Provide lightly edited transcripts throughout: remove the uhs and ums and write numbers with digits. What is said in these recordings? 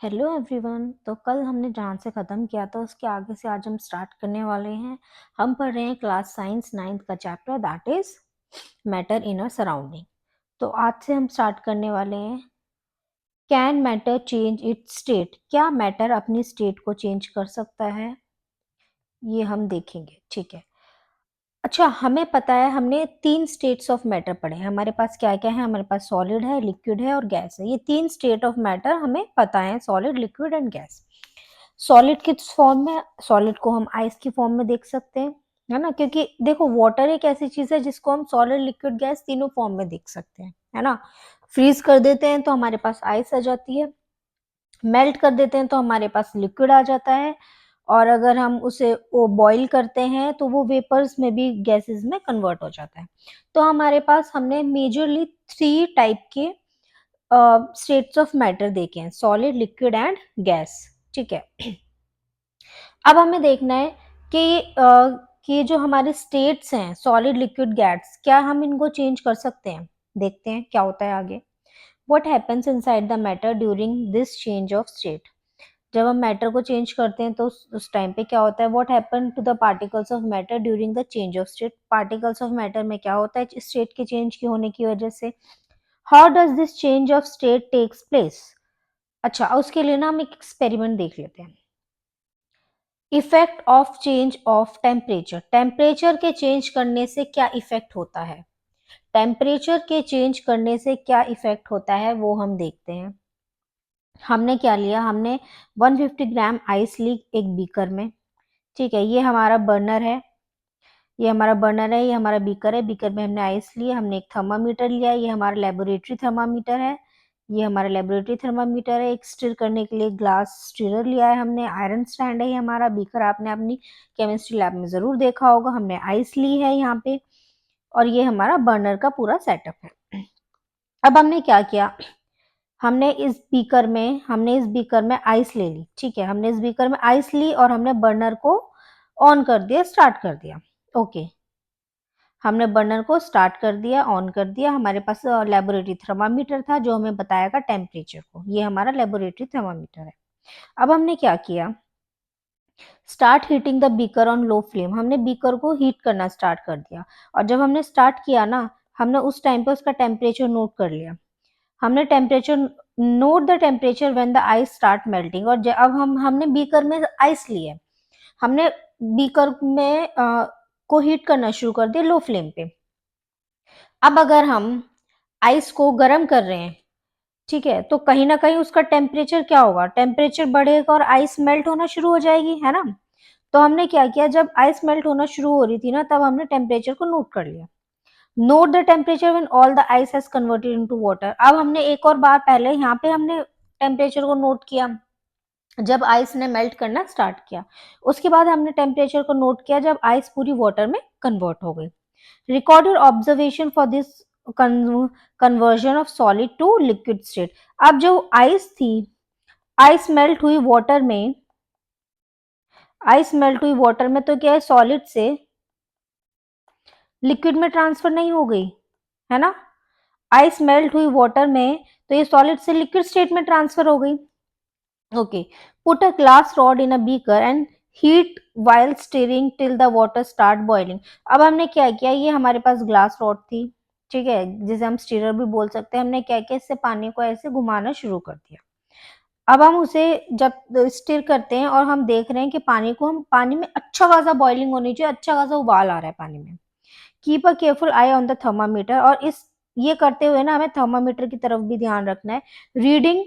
Hello everyone. तो कल हमने जहाँ से ख़त्म किया था उसके आगे से आज हम स्टार्ट करने वाले हैं। हम पढ़ रहे हैं क्लास साइंस 9th का chapter that is matter in a surrounding. तो आज से हम स्टार्ट करने वाले हैं can matter change it's state. क्या मैटर अपनी स्टेट को चेंज कर सकता है, ये हम देखेंगे। ठीक है। अच्छा, हमें पता है हमने तीन स्टेट्स ऑफ मैटर पढ़े हैं। हमारे पास क्या क्या है, हमारे पास सॉलिड है, लिक्विड है और गैस है। ये तीन स्टेट ऑफ मैटर हमें पता है, solid, liquid and gas. Solid किस फॉर्म में, सॉलिड को हम आइस की फॉर्म में देख सकते हैं, है ना, क्योंकि देखो वाटर एक ऐसी चीज है जिसको हम सॉलिड, लिक्विड, गैस तीनों फॉर्म में देख सकते हैं, है ना। फ्रीज कर देते हैं तो हमारे पास आइस आ जाती है, मेल्ट कर देते हैं तो हमारे पास लिक्विड आ जाता है, और अगर हम उसे वो बॉईल करते हैं तो वो वेपर्स में भी, गैसेस में कन्वर्ट हो जाता है। तो हमारे पास हमने मेजरली थ्री टाइप के स्टेट्स ऑफ मैटर देखे हैं, सॉलिड, लिक्विड एंड गैस। ठीक है। अब हमें देखना है कि जो हमारे स्टेट्स हैं सॉलिड, लिक्विड, गैस, क्या हम इनको चेंज कर सकते हैं। देखते हैं क्या होता है आगे। What happens inside the matter during this change of state. जब हम मैटर को चेंज करते हैं तो उस टाइम पे क्या होता है, what happen to the particles of matter during the change of state. Particles of matter में क्या होता है स्टेट के चेंज के होने की वजह से। How does this change of state takes place. अच्छा, उसके लिए ना हम एक एक्सपेरिमेंट देख लेते हैं। Effect of change of temperature. Temperature के चेंज करने से क्या इफेक्ट होता है, टेम्परेचर के चेंज करने से क्या इफेक्ट होता है वो हम देखते हैं। हमने क्या लिया, हमने 150 ग्राम आइस ली एक बीकर में। ठीक है, ये हमारा बर्नर है, ये हमारा बर्नर है, ये हमारा बीकर है। बीकर में हमने आइस लिया, हमने एक थर्मामीटर लिया, ये हमारा लेबोरेटरी थर्मामीटर है, ये हमारा लेबोरेटरी थर्मामीटर है। एक स्टिर करने के लिए ग्लास स्टिरर लिया है हमने, आयरन स्टैंड है ये हमारा बीकर, आपने अपनी केमिस्ट्री लैब में जरूर देखा होगा। हमने आइस ली है यहाँ पे, और ये हमारा बर्नर का पूरा सेटअप है। अब हमने क्या किया, हमने इस बीकर में आइस ले ली। ठीक है, हमने इस बीकर में आइस ली और हमने बर्नर को ऑन कर दिया, स्टार्ट कर दिया। ओके, हमने बर्नर को स्टार्ट कर दिया, ऑन कर दिया। हमारे पास लेबोरेटरी थर्मामीटर था जो हमें बताएगा टेम्परेचर को, ये हमारा लेबोरेटरी थर्मामीटर है। अब हमने क्या किया, start heating the beaker on low flame. हमने बीकर को हीट करना स्टार्ट कर दिया, और जब हमने स्टार्ट किया ना, हमने उस टाइम पे उसका टेम्परेचर नोट कर लिया। हमने temperature note the temperature when the ice start melting. और अब हमने बीकर में आइस लिए, हमने बीकर में को हीट करना शुरू कर दिया लो फ्लेम पे। अब अगर हम आइस को गर्म कर रहे हैं, ठीक है, तो कहीं ना कहीं उसका टेम्परेचर क्या होगा, टेम्परेचर बढ़ेगा और आइस मेल्ट होना शुरू हो जाएगी, है ना। तो हमने क्या किया, जब आइस मेल्ट होना शुरू हो रही थी ना, तब हमने टेम्परेचर को नोट कर लिया। Note the temperature when all the ice has converted into water. अब हमने एक और बार, पहले यहाँ पे हमने टेम्परेचर को नोट किया जब आइस ने मेल्ट करना स्टार्ट किया, उसके बाद हमने टेम्परेचर को नोट किया जब आइस पूरी वाटर में कन्वर्ट हो गई। Recorded observation for this conversion of solid to liquid state. अब जो आइस थी, आइस मेल्ट हुई वाटर में, आइस मेल्ट हुई वाटर में तो क्या है, सॉलिड से लिक्विड में ट्रांसफर नहीं हो गई, है ना। आइस मेल्ट हुई वाटर में तो ये सॉलिड से लिक्विड स्टेट में ट्रांसफर हो गई। Okay, put a glass rod in a beaker and heat while steering till the water start boiling. अब हमने क्या किया, ये हमारे पास ग्लास रॉड थी, ठीक है, जिसे हम स्टीरर भी बोल सकते हैं। हमने क्या किया, इससे पानी को ऐसे घुमाना शुरू कर दिया। अब हम उसे जब स्टिर करते हैं और हम देख रहे हैं कि पानी में अच्छा खासा बॉइलिंग होनी चाहिए, अच्छा खासा उबाल आ रहा है पानी में। Keep a careful I on the thermometer. और ये करते हुए ना हमें थर्मामीटर की तरफ भी ध्यान रखना है। Reading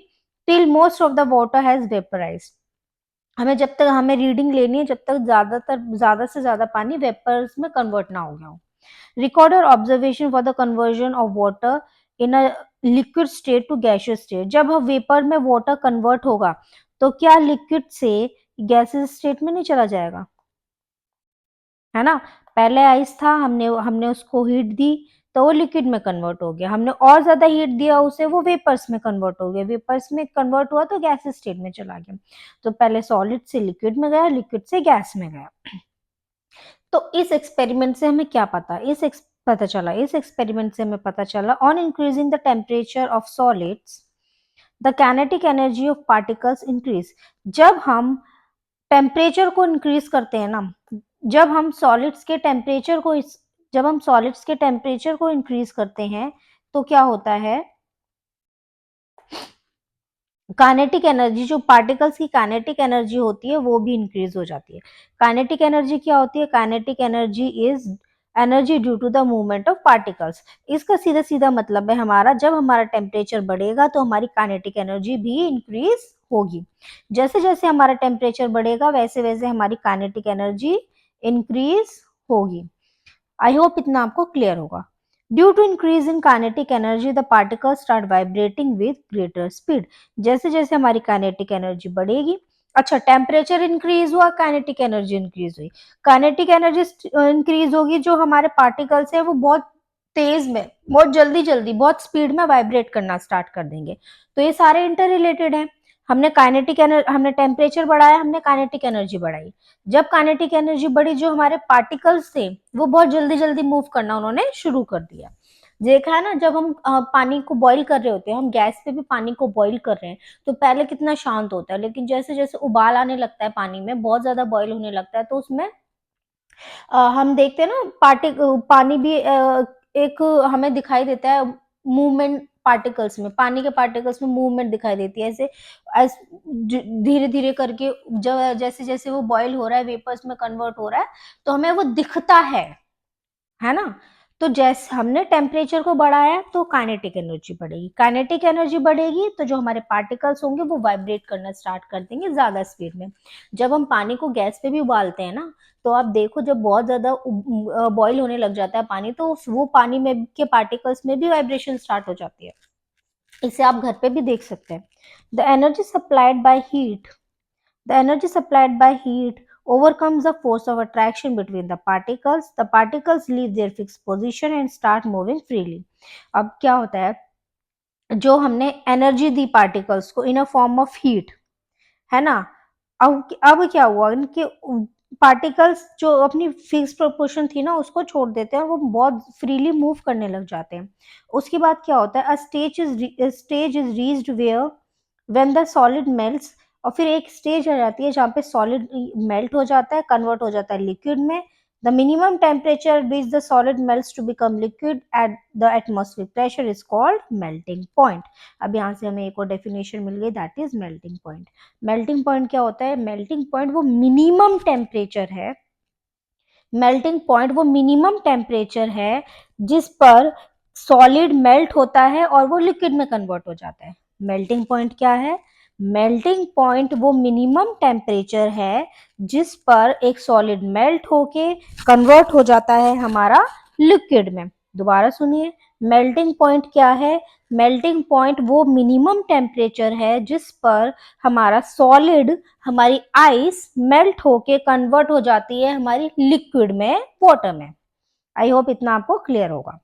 till most of the water has vaporised. जब तक हमें रीडिंग लेनी है जब तक ज्यादा से ज्यादा पानी वेपर्स में कन्वर्ट ना हो गया हो। रिकॉर्ड और observation for the conversion of water in a liquid state to gaseous state. जब वेपर में वाटर कन्वर्ट होगा तो क्या लिक्विड से गैसियस स्टेट में नहीं चला जाएगा, है ना। पहले आइस था, हमने हमने उसको हीट दी तो वो लिक्विड में कन्वर्ट हो गया, हमने और ज्यादा हीट दिया उसे, वो वेपर्स में कन्वर्ट हो गया, वेपर्स में कन्वर्ट हुआ तो गैस स्टेट में चला गया। तो पहले सॉलिड से लिक्विड में गया, लिक्विड से गैस में गया। तो इस एक्सपेरिमेंट से हमें क्या पता चला, इस एक्सपेरिमेंट से हमें पता चला, on increasing the temperature of solids the kinetic energy of particles increase. जब हम टेम्परेचर को इंक्रीज करते हैं ना, जब हम सॉलिड्स के टेम्परेचर को जब हम सॉलिड्स के टेम्परेचर को इंक्रीज करते हैं तो क्या होता है, काइनेटिक एनर्जी, जो पार्टिकल्स की काइनेटिक एनर्जी होती है वो भी इंक्रीज हो जाती है। काइनेटिक एनर्जी क्या होती है? Kinetic energy is energy due to the movement of particles. इसका सीधा सीधा मतलब है हमारा, जब हमारा टेम्परेचर बढ़ेगा तो हमारी काइनेटिक एनर्जी भी इंक्रीज होगी। जैसे जैसे हमारा टेम्परेचर बढ़ेगा वैसे वैसे हमारी काइनेटिक एनर्जी इंक्रीज होगी। आई होप इतना आपको क्लियर होगा। Due to increase in kinetic energy the particles start vibrating with greater speed. जैसे जैसे हमारी काइनेटिक एनर्जी बढ़ेगी, अच्छा टेम्परेचर इंक्रीज हुआ, काइनेटिक एनर्जी इंक्रीज हुई, काइनेटिक एनर्जी इंक्रीज होगी, जो हमारे पार्टिकल्स है वो बहुत तेज में, बहुत जल्दी जल्दी, बहुत स्पीड में वाइब्रेट करना स्टार्ट कर देंगे। तो ये सारे इंटर रिलेटेड है। हमने टेम्परेचर बढ़ाया, हमने काइनेटिक एनर्जी बढ़ाई। जब काइनेटिक एनर्जी बढ़ी, जो हमारे पार्टिकल्स थे वो बहुत जल्दी जल्दी मूव करना उन्होंने शुरू कर दिया। देखा है ना, जब हम पानी को बॉईल कर रहे होते हैं, हम गैस पे भी पानी को बॉईल कर रहे हैं तो पहले कितना शांत होता है, लेकिन जैसे जैसे उबाल आने लगता है पानी में, बहुत ज्यादा बॉईल होने लगता है, तो उसमें हम देखते हैं ना पानी भी एक हमें दिखाई देता है मूवमेंट, पार्टिकल्स में, पानी के पार्टिकल्स में मूवमेंट दिखाई देती है, ऐसे धीरे धीरे करके, जब जैसे जैसे वो बॉईल हो रहा है, वेपर्स में कन्वर्ट हो रहा है, तो हमें वो दिखता है ना। तो जैसे हमने टेम्परेचर को बढ़ाया तो काइनेटिक एनर्जी बढ़ेगी, काइनेटिक एनर्जी बढ़ेगी तो जो हमारे पार्टिकल्स होंगे वो वाइब्रेट करना स्टार्ट कर देंगे ज्यादा स्पीड में। जब हम पानी को गैस पे भी उबालते हैं ना, तो आप देखो जब बहुत ज्यादा बॉईल होने लग जाता है पानी, तो वो पानी में के पार्टिकल्स में भी वाइब्रेशन स्टार्ट हो जाती है। इसे आप घर पे भी देख सकते हैं। The energy supplied by heat, the energy supplied by heat overcomes the force of attraction between the particles. The particles leave their fixed position and start moving freely. अब क्या होता है, जो हमने एनर्जी दी पार्टिकल्स को इन अ फॉर्म ऑफ हीट, है ना, अब क्या हुआ, इनके पार्टिकल्स जो अपनी फिक्स प्रोपोर्शन थी ना उसको छोड़ देते हैं और वो बहुत फ्रीली मूव करने लग जाते हैं। उसके बाद क्या होता है, stage is reached where when the solid melts, और फिर एक स्टेज आ जाती है जहाँ पे सॉलिड मेल्ट हो जाता है, कन्वर्ट हो जाता है लिक्विड में। The minimum temperature which the solid melts to become liquid at the atmospheric pressure is called melting point. अब यहाँ से हमें एक और डेफिनेशन मिल गई, that is melting point. Melting point क्या होता है? मेल्टिंग पॉइंट वो मिनिमम टेम्परेचर है, मेल्टिंग पॉइंट वो मिनिमम टेम्परेचर है जिस पर सॉलिड मेल्ट होता है और वो लिक्विड में कन्वर्ट हो जाता है। मेल्टिंग पॉइंट क्या है? मेल्टिंग पॉइंट वो मिनिमम टेम्परेचर है जिस पर एक सॉलिड मेल्ट होके कन्वर्ट हो जाता है हमारा लिक्विड में। दोबारा सुनिए, मेल्टिंग पॉइंट क्या है? मेल्टिंग पॉइंट वो मिनिमम टेम्परेचर है जिस पर हमारा सॉलिड, हमारी आइस मेल्ट होके कन्वर्ट हो जाती है हमारी लिक्विड में, वाटर में। आई होप इतना आपको क्लियर होगा।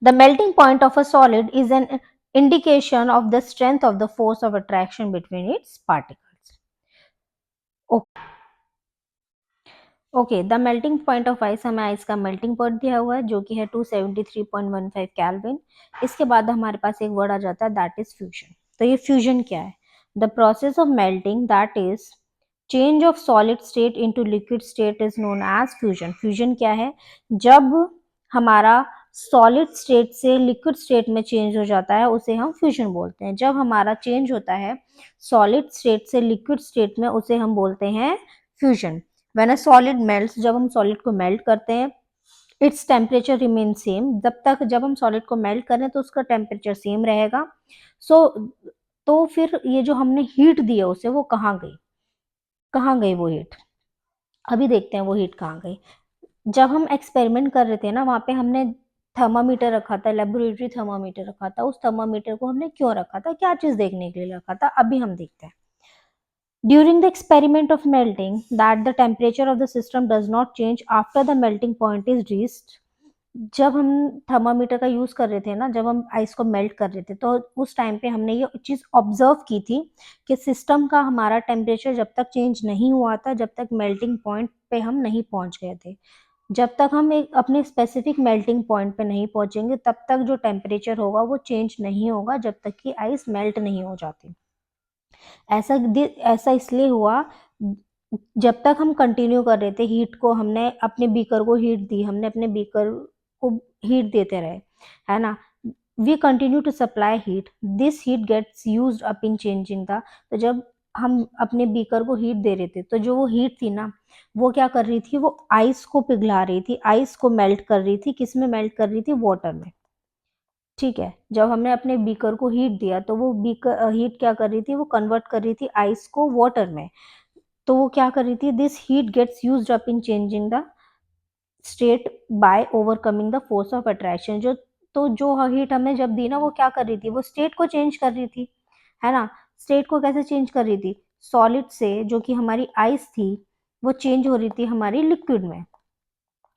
The melting point of a solid is an indication of the strength of the force of attraction between its particles. Okay, the melting point of ice, हमें ice का melting point दिया हुआ है जो कि है 273.15 केल्विन। इसके बाद हमारे पास एक वर्ड आ जाता है, दैट इज फ्यूजन। तो ये फ्यूजन क्या है? The process of melting, that is change of solid state into liquid state, is known as fusion. Fusion क्या है? जब हमारा सॉलिड स्टेट से लिक्विड स्टेट में चेंज हो जाता है उसे हम फ्यूजन बोलते हैं। जब हमारा चेंज होता है सॉलिड स्टेट से लिक्विड स्टेट में उसे हम बोलते हैं fusion. When a solid melts, जब हम सॉलिड को मेल्ट करते हैं, इट्स टेम्परेचर रिमेन सेम, जब हम सॉलिड को मेल्ट कर रहे हैं तो उसका टेम्परेचर सेम रहेगा। सो तो फिर ये जो हमने हीट दी है उसे, वो कहाँ गई, कहाँ गई वो हीट? अभी देखते हैं वो हीट कहाँ गई। जब हम एक्सपेरिमेंट कर रहे थे ना, वहां पे हमने थर्मामीटर रखा था, लेबोरेटरी थर्मामीटर रखा था। उस थर्मामीटर को हमने क्यों रखा था, क्या चीज देखने के लिए रखा था, अभी हम देखते हैं। During the experiment of melting, that the temperature of the system does not change after the melting point is reached. जब हम थर्मामीटर का यूज कर रहे थे ना, जब हम आइस को मेल्ट कर रहे थे, तो उस टाइम पे हमने ये चीज ऑब्जर्व की थी कि सिस्टम का हमारा टेम्परेचर जब तक चेंज नहीं हुआ था, जब तक मेल्टिंग पॉइंट पे हम नहीं पहुंच गए थे। जब तक हम एक अपने स्पेसिफिक मेल्टिंग पॉइंट पे नहीं पहुंचेंगे तब तक जो टेम्परेचर होगा वो चेंज नहीं होगा जब तक कि आइस मेल्ट नहीं हो जाती। ऐसा इसलिए हुआ, जब तक हम कंटिन्यू कर रहे थे हीट को, हमने अपने बीकर को हीट दी, हमने अपने बीकर को हीट देते रहे, है ना। We continue to supply heat, this heat gets used up in changing the, तो जब हम अपने बीकर को हीट दे रहे थे तो जो वो हीट थी ना, वो क्या कर रही थी, वो आइस को पिघला रही थी, आइस को मेल्ट कर रही थी। किस में मेल्ट कर रही थी? वाटर में। ठीक है, जब हमने अपने बीकर को हीट दिया तो वो बीकर हीट क्या कर रही थी, वो कन्वर्ट कर रही थी आइस को वाटर में। तो वो क्या कर रही थी, this heat gets used up in changing the state by overcoming the force of attraction. जो हीट हमने जब दी ना, वो क्या कर रही थी, वो स्टेट को चेंज कर रही थी, है ना। स्टेट को कैसे चेंज कर रही थी? सॉलिड से, जो कि हमारी आइस थी, वो चेंज हो रही थी हमारी लिक्विड में,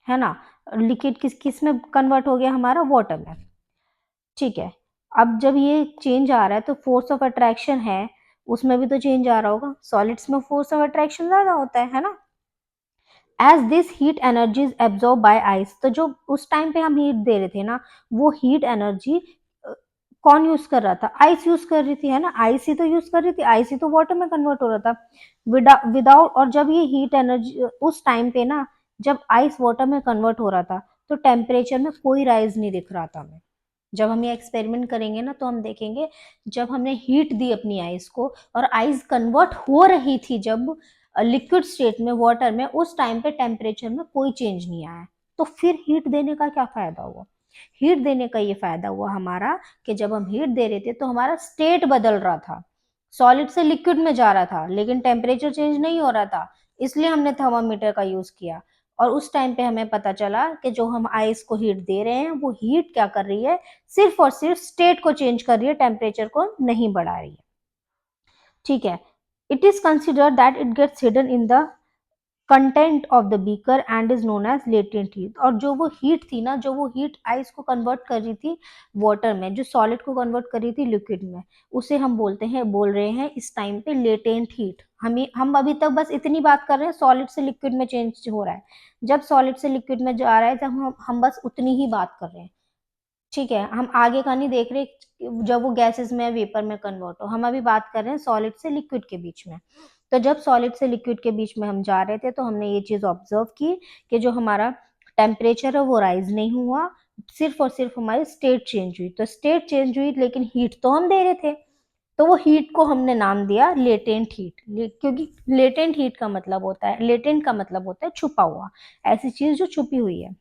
है ना। लिक्विड किस किस में कन्वर्ट हो गया? हमारा वाटर में। ठीक है, अब जब ये चेंज आ रहा है तो फोर्स ऑफ अट्रैक्शन है, उसमें भी तो चेंज आ रहा होगा। सॉलिड्स में फोर्स ऑफ अट्रैक्शन ज्यादा होता है ना। As this heat energy is absorb by ice, तो जो उस टाइम पे हम हीट दे रहे थे ना, वो हीट एनर्जी कौन यूज कर रहा था? आइस यूज कर रही थी, है ना। आइस ही तो यूज कर रही थी, आइस ही तो वाटर में कन्वर्ट हो रहा था विदाउट। और जब ये हीट एनर्जी उस टाइम पे ना, जब आइस वाटर में कन्वर्ट हो रहा था, तो टेम्परेचर में कोई राइज नहीं दिख रहा था हमें। जब हम ये एक्सपेरिमेंट करेंगे ना, तो हम देखेंगे, जब हमने हीट दी अपनी आइस को और आइस कन्वर्ट हो रही थी जब लिक्विड स्टेट में, वाटर में, उस टाइम पे टेम्परेचर में कोई चेंज नहीं आया। तो फिर हीट देने का क्या फायदा हुआ? हीट देने का ये फायदा हुआ हमारा कि जब हम हीट दे रहे थे तो हमारा स्टेट बदल रहा था, सॉलिड से लिक्विड में जा रहा था, लेकिन टेम्परेचर चेंज नहीं हो रहा था। इसलिए हमने थर्मामीटर का यूज किया। और उस टाइम पे हमें पता चला कि जो हम आइस को हीट दे रहे हैं, वो हीट क्या कर रही है, सिर्फ और सिर्फ स्टेट को चेंज कर रही है, टेम्परेचर को नहीं बढ़ा रही है। ठीक है, it is considered that it gets hidden in the content of the beaker and is known as latent heat. और जो वो हीट थी ना, जो वो हीट आइस को कन्वर्ट कर रही थी वाटर में, जो सॉलिड को कन्वर्ट कर रही थी लिक्विड में, उसे हम बोल रहे हैं इस टाइम पे लेटेंट हीट। हम अभी तक बस इतनी बात कर रहे हैं, सॉलिड से लिक्विड में चेंज हो रहा है। जब सॉलिड से लिक्विड में जा रहा है, जब हम बस उतनी ही बात कर रहे हैं। ठीक है, हम आगे का नहीं देख रहे, जब वो गैसेस में वेपर में कन्वर्ट हो। हम अभी बात कर रहे हैं सॉलिड से लिक्विड के बीच में। तो जब सॉलिड से लिक्विड के बीच में हम जा रहे थे, तो हमने ये चीज ऑब्जर्व की कि जो हमारा टेम्परेचर है वो राइज नहीं हुआ, सिर्फ और सिर्फ हमारी स्टेट चेंज हुई। तो स्टेट चेंज हुई, लेकिन हीट तो हम दे रहे थे। तो वो हीट को हमने नाम दिया लेटेंट हीट, क्योंकि लेटेंट का मतलब होता है छुपा हुआ, ऐसी चीज जो छुपी हुई है,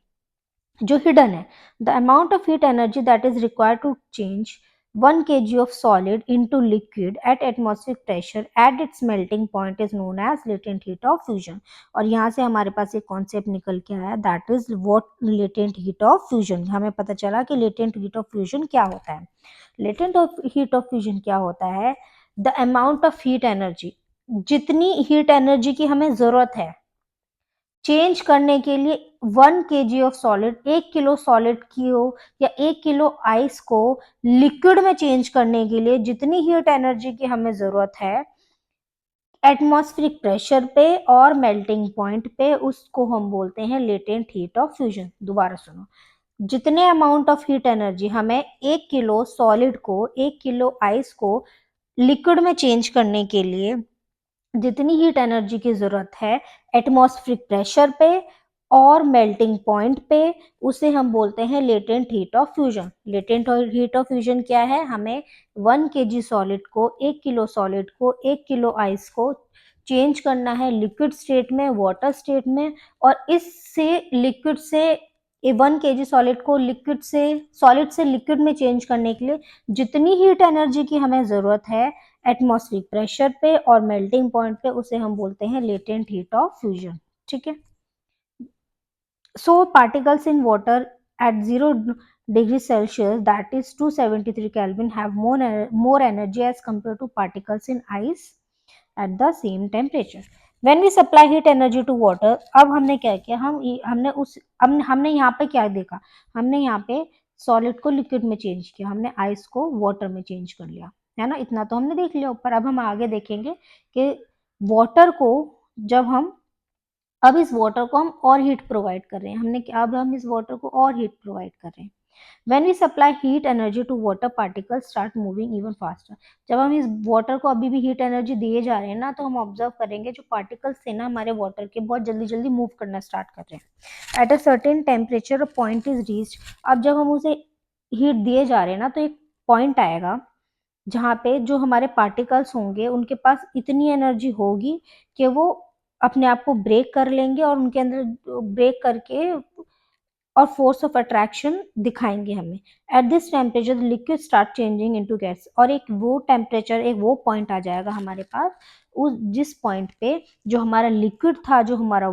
जो हिडन है। The amount of heat energy that is required to change 1 kg of solid into liquid at atmospheric pressure at its melting point is known as latent heat of fusion। और यहाँ से हमारे पास एक कॉन्सेप्ट निकल के आया, that is what latent heat of fusion. हमें पता चला कि लेटेंट हीट ऑफ फ्यूजन क्या होता है। लेटेंट हीट ऑफ फ्यूजन क्या होता है? The amount of heat energy, जितनी हीट एनर्जी की हमें जरूरत है चेंज करने के लिए, 1 kg of solid, 1 kilo solid की हो या 1 किलो आइस को लिक्विड में चेंज करने के लिए जितनी हीट एनर्जी की हमें जरूरत है एटमॉस्फेरिक प्रेशर पे और मेल्टिंग पॉइंट पे, उसको हम बोलते हैं लेटेंट हीट ऑफ फ्यूजन। दोबारा सुनो, जितने अमाउंट ऑफ हीट एनर्जी हमें 1 किलो सॉलिड को, 1 किलो आइस को लिक्विड में चेंज करने के लिए जितनी हीट एनर्जी की जरूरत है एटमॉस्फेरिक प्रेशर पे और मेल्टिंग पॉइंट पे, उसे हम बोलते हैं latent heat of fusion. Latent heat of fusion क्या है? हमें 1 kg सॉलिड को, 1 किलो सॉलिड को, 1 किलो आइस को चेंज करना है लिक्विड स्टेट में, वाटर स्टेट में। और इससे लिक्विड से 1 kg सॉलिड को सॉलिड से लिक्विड में चेंज करने के लिए जितनी हीट एनर्जी की हमें जरूरत है एटमॉस्फेरिक प्रेशर पे और मेल्टिंग पॉइंट पे, उसे हम बोलते हैं लेटेंट हीट ऑफ फ्यूजन। ठीक है, so particles in water at 0 degrees Celsius, that is 273 Kelvin, have more energy as compared to particles in ice at the same temperature. When we supply heat energy to water, अब हमने क्या किया, हमने यहाँ पे क्या देखा, हमने यहाँ पे सॉलिड को लिक्विड में चेंज किया, हमने आइस को वाटर में चेंज कर लिया, है ना। इतना तो हमने देख लिया ऊपर। अब हम आगे देखेंगे कि वाटर को जब हम अब इस वाटर को हम और हीट प्रोवाइड कर रहे हैं, अब हम इस वाटर को और हीट प्रोवाइड कर रहे हैं। When we supply heat energy to water, particles start moving even faster. जब हम इस वाटर को अभी भी हीट एनर्जी दिए जा रहे हैं ना, तो हम ऑब्जर्व करेंगे जो पार्टिकल्स थे ना हमारे वाटर के, बहुत जल्दी जल्दी मूव करना स्टार्ट कर रहे हैं। At a certain temperature point is reached. अब जब हम उसे हीट दिए जा रहे हैं ना, तो एक पॉइंट आएगा जहाँ पे जो हमारे पार्टिकल्स होंगे उनके पास इतनी एनर्जी होगी कि वो अपने आप को ब्रेक कर लेंगे और उनके अंदर ब्रेक करके और फोर्स ऑफ अट्रैक्शन दिखाएंगे हमें। At this temperature liquid start changing into gas. और एक वो टेम्परेचर, एक वो पॉइंट आ जाएगा हमारे पास, उस जिस पॉइंट पे जो हमारा लिक्विड था, जो हमारा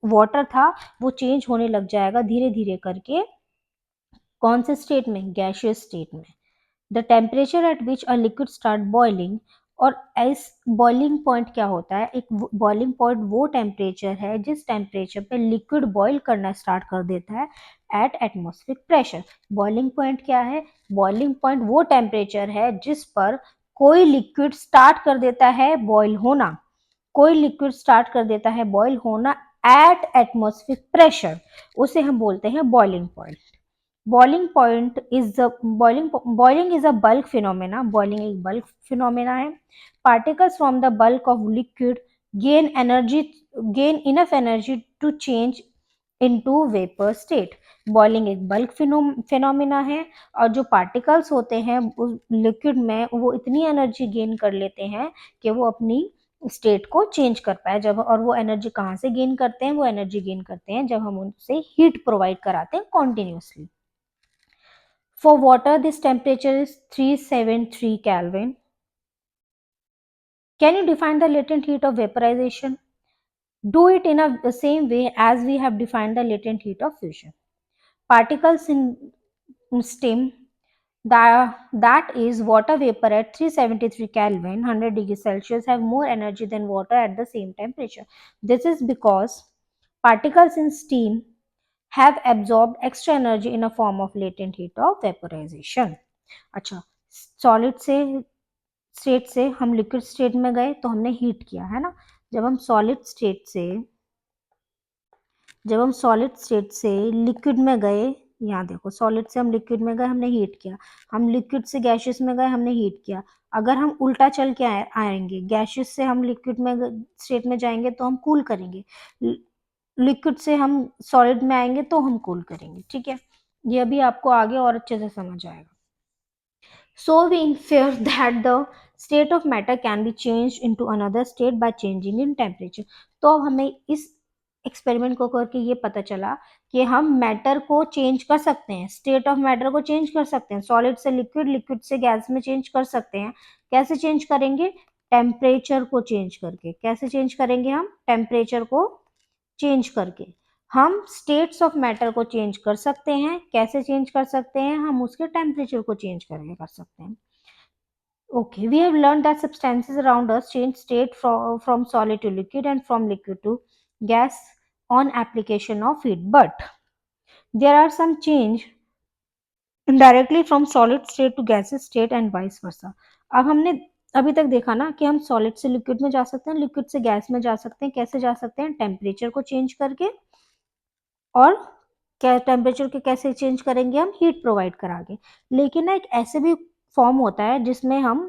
वाटर था, वो चेंज होने लग जाएगा धीरे धीरे करके। कौन से स्टेट में? गैशियस स्टेट में। The temperature at which a liquid start boiling. और इस बॉइलिंग पॉइंट क्या होता है? एक बॉइलिंग पॉइंट वो टेम्परेचर है जिस टेम्परेचर पे लिक्विड बॉइल करना स्टार्ट कर देता है eight atmospheric pressure. Boiling point क्या है? बॉइलिंग पॉइंट वो टेम्परेचर है जिस पर कोई लिक्विड स्टार्ट कर देता है बॉइल होना, कोई लिक्विड स्टार्ट कर देता है बॉइल होना एट एटमॉस्फेरिक प्रेशर, उसे हम बोलते हैं boiling point. Boiling is a bulk phenomena. Boiling एक bulk phenomena है. Particles from the bulk of liquid gain enough energy to change into vapor state. Boiling एक बल्क फिनोमिना है और जो पार्टिकल्स होते हैं उस लिक्विड में वो इतनी एनर्जी गेन कर लेते हैं कि वो अपनी स्टेट को चेंज कर पाए। जब और वो एनर्जी कहाँ से गेन करते हैं? वो एनर्जी गेन करते हैं जब हम उनसे हीट प्रोवाइड कराते हैं continuously. For water, this temperature is 373 Kelvin. Can you define the latent heat of vaporization? Do it in the same way as we have defined the latent heat of fusion. Particles in steam, that is water vapor at 373 Kelvin, 100 degrees Celsius, have more energy than water at the same temperature. This is because particles in steam have absorbed extra energy in a form of latent heat of vaporization. अच्छा, solid से state से हम liquid state में गए तो हमने heat किया है ना। जब हम सॉलिड स्टेट से लिक्विड में गए, यहाँ देखो, सॉलिड से हम लिक्विड में गए, हमने हीट किया। हम लिक्विड से गैशियस में गए, हमने हीट किया। अगर हम उल्टा चल के आएंगे, गैशियस से हम लिक्विड में स्टेट में जाएंगे तो हम कूल करेंगे, लिक्विड से हम सॉलिड में आएंगे तो हम कूल करेंगे। ठीक है, ये अभी आपको आगे और अच्छे से समझ आएगा। So we infer that the state of matter can be changed into another state by changing in temperature. तो अब हमें इस एक्सपेरिमेंट को करके ये पता चला कि हम मैटर को चेंज कर सकते हैं, स्टेट ऑफ मैटर को चेंज कर सकते हैं, सॉलिड से लिक्विड, लिक्विड से गैस में चेंज कर सकते हैं। कैसे चेंज करेंगे? टेम्परेचर को चेंज करके। कैसे चेंज करेंगे हम? टेम्परेचर को चेंज करके हम स्टेट्स ऑफ मैटर को चेंज कर सकते हैं। कैसे चेंज कर सकते हैं? हम उसके टेम्परेचर को चेंज करके कर सकते हैं। Okay, we have learned that substances around us change state from solid to liquid and from liquid to gas on application of heat. But there are some change directly from solid state to gaseous state and vice versa. अब हमने अभी तक देखा ना कि हम solid से liquid में जा सकते हैं, लिक्विड से गैस में जा सकते हैं। कैसे जा सकते हैं? टेम्परेचर को चेंज करके। और क्या टेम्परेचर के कैसे चेंज करेंगे? हम हीट प्रोवाइड करा के। लेकिन ना एक ऐसे भी फॉर्म होता है जिसमें हम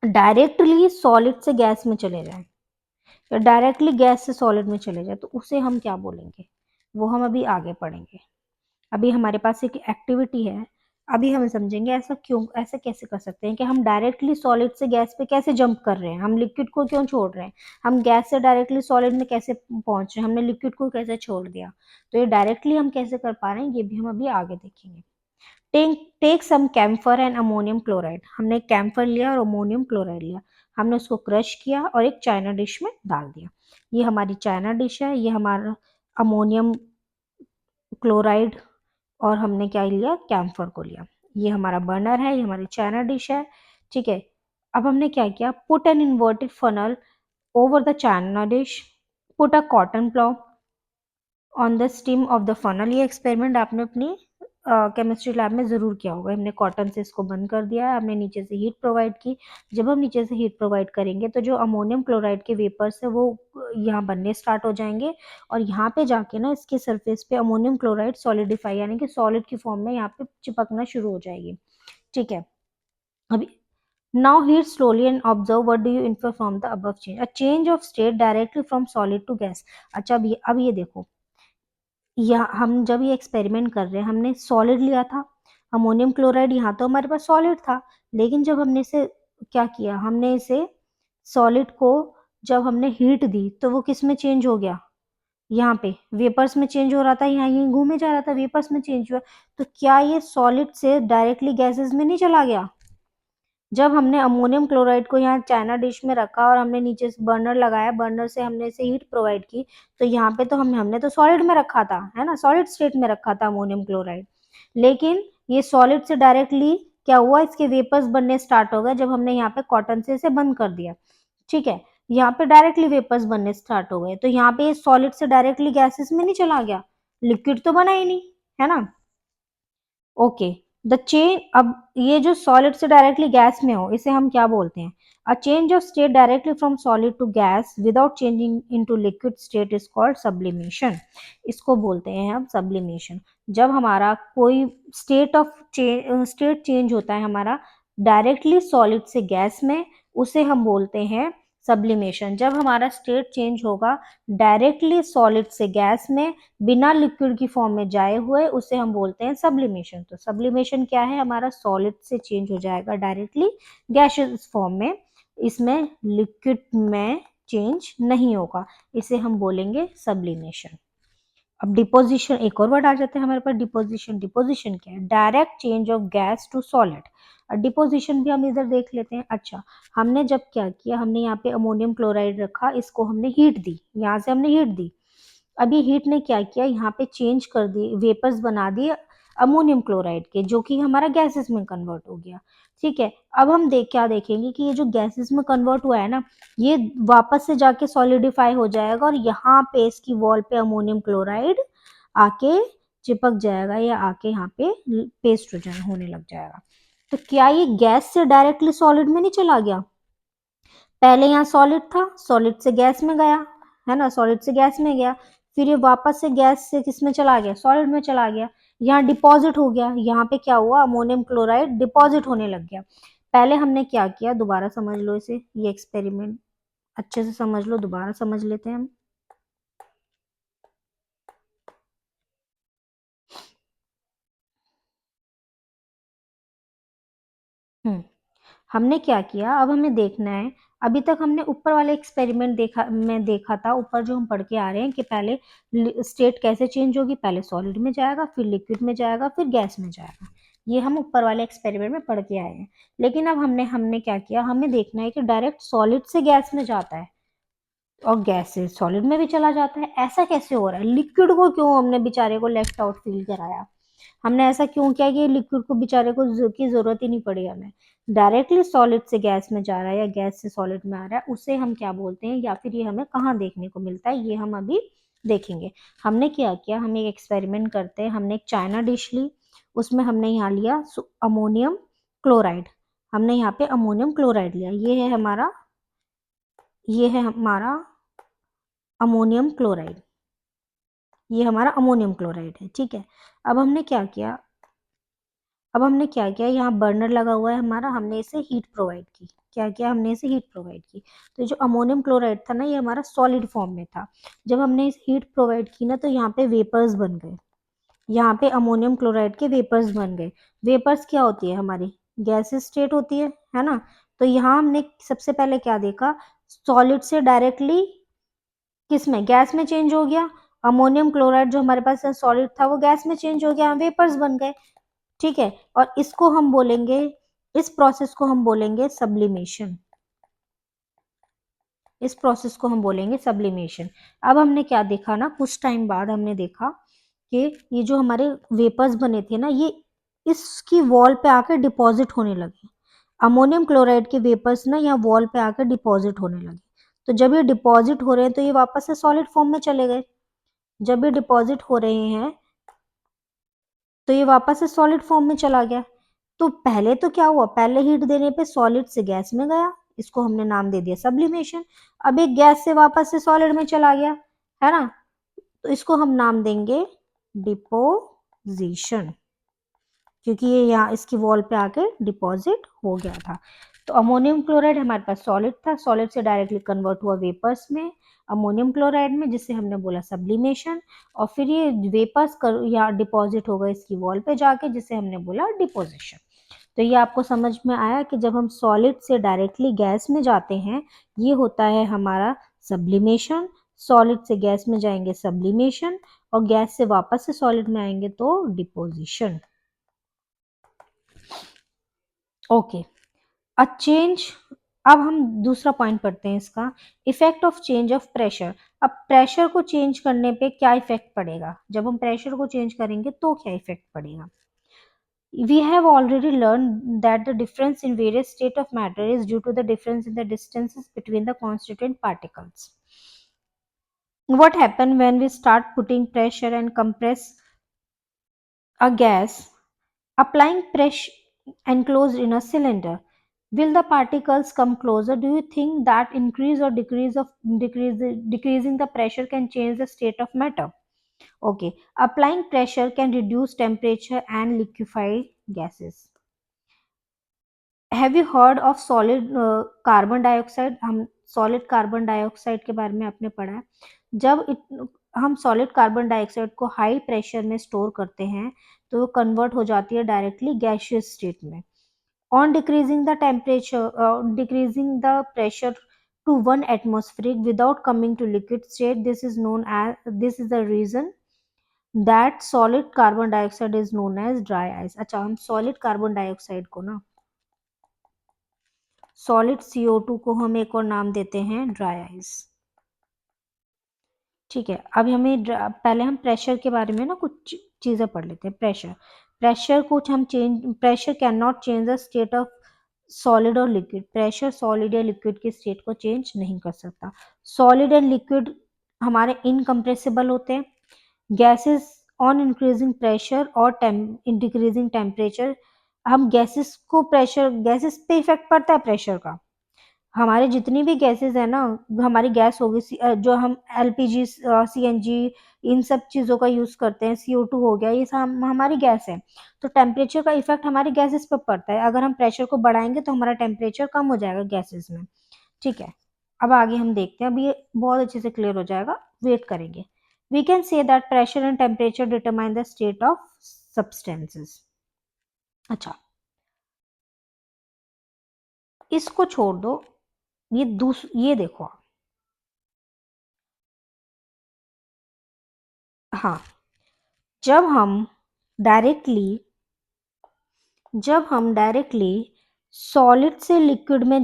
डायरेक्टली सॉलिड से गैस में चले जाएं या डायरेक्टली गैस से सॉलिड में चले जाए, तो उसे हम क्या बोलेंगे? वो हम अभी आगे पढ़ेंगे। अभी हमारे पास एक एक्टिविटी है, अभी हम समझेंगे ऐसा क्यों, ऐसा कैसे कर सकते हैं कि हम डायरेक्टली सॉलिड से गैस पे कैसे जंप कर रहे हैं, हम लिक्विड को क्यों छोड़ रहे हैं, हम गैस से डायरेक्टली सॉलिड में कैसे पहुंच रहे हैं, हमने लिक्विड को कैसे छोड़ दिया। तो ये डायरेक्टली हम कैसे कर पा रहे हैं, ये भी हम अभी आगे देखेंगे। Take some camphor and ammonium chloride. हमने कैम्फर लिया और अमोनियम क्लोराइड लिया, हमने उसको क्रश किया और एक चाइना डिश में डाल दिया। ये हमारी चाइना डिश है, ये हमारा अमोनियम क्लोराइड और हमने क्या लिया? कैम्फर को लिया। ये हमारा बर्नर है, ये हमारी चाइना डिश है। ठीक है, अब हमने क्या किया? Put an inverted funnel over the China dish, put a cotton plough on the steam of the funnel. ये एक्सपेरिमेंट आपने अपनी केमिस्ट्री लैब में ज़रूर किया होगा। हमने कॉटन से इसको बंद कर दिया है, हमने नीचे से हीट प्रोवाइड की। जब हम नीचे से हीट प्रोवाइड करेंगे तो जो अमोनियम क्लोराइड के वेपर्स है वो यहाँ बनने स्टार्ट हो जाएंगे, और यहाँ पे जाके ना इसके सरफेस पे अमोनियम क्लोराइड सॉलिडिफाई यानी कि सॉलिड की फॉर्म में यहाँ पे चिपकना शुरू हो जाएगी। ठीक है, अभी now heat slowly and observe what do you infer from the above change, a change of state directly from solid to gas. अच्छा, अब ये देखो, या हम जब ये एक्सपेरिमेंट कर रहे हैं, हमने सॉलिड लिया था अमोनियम क्लोराइड, यहाँ तो हमारे पास सॉलिड था, लेकिन जब हमने इसे क्या किया, हमने इसे सॉलिड को जब हमने हीट दी तो वो किस में चेंज हो गया, यहाँ पे वेपर्स में चेंज हो रहा था, यहाँ ये घूमे जा रहा था, वेपर्स में चेंज हुआ। तो क्या ये सॉलिड से डायरेक्टली गैसेस में नहीं चला गया? जब हमने अमोनियम क्लोराइड को यहाँ चाइना डिश में रखा और हमने नीचे से बर्नर लगाया, बर्नर से हमने इसे हीट प्रोवाइड की, तो यहाँ पे तो हमने तो सॉलिड में रखा था, है ना, सॉलिड स्टेट में रखा था अमोनियम क्लोराइड, लेकिन ये सॉलिड से डायरेक्टली क्या हुआ, इसके वेपर्स बनने स्टार्ट हो गए जब हमने यहाँ पे कॉटन से इसे बंद कर दिया। ठीक है, यहाँ पे डायरेक्टली वेपर्स बनने स्टार्ट हो गए, तो यहाँ पे सॉलिड से डायरेक्टली गैसेस में नहीं चला गया, लिक्विड तो बना ही नहीं, है ना। ओके, द चेंज, अब ये जो सॉलिड से डायरेक्टली गैस में हो इसे हम क्या बोलते हैं, a change of state directly from solid to gas without changing into liquid state is called sublimation. इसको बोलते हैं हम सब्लिमेशन। जब हमारा कोई स्टेट चेंज होता है हमारा डायरेक्टली सॉलिड से गैस में, उसे हम बोलते हैं सब्लिमेशन। जब हमारा स्टेट चेंज होगा डायरेक्टली सॉलिड से गैस में बिना लिक्विड की फॉर्म में जाए हुए, उसे हम बोलते हैं सब्लिमेशन। तो सब्लिमेशन क्या है, हमारा सॉलिड से चेंज हो जाएगा डायरेक्टली गैसियस फॉर्म में, इसमें लिक्विड में चेंज नहीं होगा, इसे हम बोलेंगे सब्लिमेशन। अब डिपोजिशन, एक और वर्ड आ जाता है हमारे पास, डिपोजिशन। डिपोजिशन क्या है, direct change of gas to solid. और डिपोजिशन भी हम इधर देख लेते हैं। अच्छा, हमने जब क्या किया, हमने यहाँ पे अमोनियम क्लोराइड रखा, इसको हमने हीट दी, यहाँ से हमने हीट दी, अब ये हीट ने क्या किया, यहाँ पे चेंज कर दिए, वेपर्स बना दिए अमोनियम क्लोराइड के, जो कि हमारा गैसेस में कन्वर्ट हो गया। ठीक है, अब हम क्या देखेंगे कि ये जो गैसेस में कन्वर्ट हुआ है ना, ये वापस से जाके सॉलिडिफाई हो जाएगा और यहाँ पे इसकी वॉल पे अमोनियम क्लोराइड आके चिपक जाएगा, या आके यहाँ पे पेस्ट होने लग जाएगा। तो क्या ये गैस से डायरेक्टली सॉलिड में नहीं चला गया, पहले यहाँ सॉलिड था, सॉलिड से गैस में गया, है ना, सॉलिड से गैस में गया, फिर ये वापस से गैस से किस में चला गया, सॉलिड में चला गया, यहाँ डिपॉजिट हो गया, यहाँ पे क्या हुआ, अमोनियम क्लोराइड डिपॉजिट होने लग गया। पहले हमने क्या किया, दोबारा समझ लो इसे, ये एक्सपेरिमेंट अच्छे से समझ लो, दोबारा समझ लेते हैं हम। हमने क्या किया, अब हमें देखना है, अभी तक हमने ऊपर वाले एक्सपेरिमेंट देखा था, ऊपर जो हम पढ़ के आ रहे हैं कि पहले स्टेट कैसे चेंज होगी, पहले सॉलिड में जाएगा, फिर लिक्विड में जाएगा, फिर गैस में जाएगा, ये हम ऊपर वाले एक्सपेरिमेंट में पढ़ के आए हैं। लेकिन अब हमने क्या किया, हमें देखना है कि डायरेक्ट सॉलिड से गैस में जाता है और गैस से सॉलिड में भी चला जाता है, ऐसा कैसे हो रहा है, लिक्विड को क्यों हमने बेचारे को लेफ्ट आउट फील कराया, हमने ऐसा क्यों किया कि लिक्विड को बेचारे को की जरूरत ही नहीं पड़ी हमें, डायरेक्टली सॉलिड से गैस में जा रहा है या गैस से सॉलिड में आ रहा है, उसे हम क्या बोलते हैं, या फिर ये हमें कहाँ देखने को मिलता है, ये हम अभी देखेंगे। हमने क्या किया, हम एक एक्सपेरिमेंट करते हैं, हमने एक चाइना डिश ली, उसमें हमने यहाँ लिया अमोनियम क्लोराइड, हमने यहाँ पे अमोनियम क्लोराइड लिया, ये है हमारा अमोनियम क्लोराइड, ये हमारा अमोनियम क्लोराइड है। ठीक है, अब हमने क्या किया, यहाँ बर्नर लगा हुआ है हमारा, हमने इसे हीट प्रोवाइड की, क्या किया, हमने इसे हीट प्रोवाइड की, तो जो अमोनियम क्लोराइड था ना, ये हमारा सॉलिड फॉर्म में था, जब हमने इस हीट प्रोवाइड की ना, तो यहाँ पे वेपर्स बन गए, यहाँ पे अमोनियम क्लोराइड के वेपर्स बन गए। वेपर्स क्या होती है हमारी, गैसेस स्टेट होती है ना। तो यहाँ हमने सबसे पहले क्या देखा, सॉलिड से डायरेक्टली किस में, गैस में चेंज हो गया, अमोनियम क्लोराइड जो हमारे पास सॉलिड था वो गैस में चेंज हो गया, वेपर्स बन गए। ठीक है, और इसको हम बोलेंगे, इस प्रोसेस को हम बोलेंगे सब्लिमेशन, इस प्रोसेस को हम बोलेंगे सब्लिमेशन। अब हमने क्या देखा ना, कुछ टाइम बाद हमने देखा कि ये जो हमारे वेपर्स बने थे ना, ये इसकी वॉल पे आकर डिपॉजिट होने लगे, अमोनियम क्लोराइड के वेपर्स ना यहाँ वॉल पे आकर डिपॉजिट होने लगे। तो जब ये डिपॉजिट हो रहे हैं तो ये वापस से सॉलिड फॉर्म में चले गए, जब ये डिपॉजिट हो रहे हैं तो ये वापस से सॉलिड फॉर्म में चला गया। तो पहले तो क्या हुआ, पहले हीट देने पे सॉलिड से गैस में गया, इसको हमने नाम दे दिया सब्लिमेशन। अब एक गैस से वापस से सॉलिड में चला गया, है ना, तो इसको हम नाम देंगे डिपोजिशन, क्योंकि ये यहाँ इसकी वॉल पे आके डिपॉजिट हो गया था। तो अमोनियम क्लोराइड हमारे पास सॉलिड था, सॉलिड से डायरेक्टली कन्वर्ट हुआ वेपर्स में अमोनियम क्लोराइड में, जिसे हमने बोला सब्लिमेशन, और फिर ये वेपर्स यहाँ डिपॉजिट हो गए इसकी वॉल पे जाके, जिसे हमने बोला डिपोजिशन। तो ये आपको समझ में आया कि जब हम सॉलिड से डायरेक्टली गैस में जाते हैं ये होता है हमारा सब्लिमेशन, सॉलिड से गैस में जाएंगे सब्लिमेशन, और गैस से वापस से सॉलिड में आएंगे तो डिपोजिशन। Okay, a change. अब हम दूसरा पॉइंट पढ़ते हैं इसका, effect of change of pressure. अब प्रेशर को चेंज करने पे क्या इफेक्ट पड़ेगा, जब हम प्रेशर को चेंज करेंगे तो क्या इफेक्ट पड़ेगा। We have already learned that the difference in various state of matter is due to the difference in the distances between the constituent particles. What happens when we start putting pressure and compress a gas, applying pressure enclosed in a cylinder? Will the particles come closer? Do you think that increase or decreasing the pressure can change the state of matter? Okay, applying pressure can reduce temperature and liquefy gases. Have you heard of solid carbon dioxide. हम solid carbon dioxide के बारे में आपने पढ़ा है। हम solid carbon dioxide को high pressure में स्टोर करते हैं तो वो कन्वर्ट हो जाती है डायरेक्टली गैसियस स्टेट में। On decreasing the temperature, decreasing the pressure to 1 atmospheric without coming to liquid state, this is the reason that solid carbon dioxide is known as dry ice। अच्छा, हम solid carbon dioxide को ना, solid CO2 को हम एक और नाम देते हैं ड्राई आइस। ठीक है, अब हमें पहले हम प्रेशर के बारे में ना कुछ चीजें पढ़ लेते हैं। Pressure can not change the state of solid और लिक्विड। प्रेशर सॉलिड या लिक्विड की स्टेट को चेंज नहीं कर सकता। सॉलिड एंड लिक्विड हमारे इनकम्प्रेसिबल होते हैं। गैसेस ऑन इंक्रीजिंग प्रेशर और डिक्रीजिंग टेम्परेचर, हम गैसेस पे इफेक्ट पड़ता है प्रेशर का। हमारे जितनी भी गैसेस है ना, हमारी गैस होगी जो हम LPG CNG इन सब चीज़ों का यूज़ करते हैं, CO2 हो गया, ये सब हमारी गैस है। तो टेम्परेचर का इफेक्ट हमारी गैसेस पर पड़ता है। अगर हम प्रेशर को बढ़ाएंगे तो हमारा टेम्परेचर कम हो जाएगा गैसेस में। ठीक है, अब आगे हम देखते हैं, अब ये बहुत अच्छे से क्लियर हो जाएगा, वेट करेंगे। We can say that pressure and temperature determine the state of substances. अच्छा, इसको छोड़ दो, ये देखो आप। हाँ, जब हम डायरेक्टली सॉलिड से लिक्विड में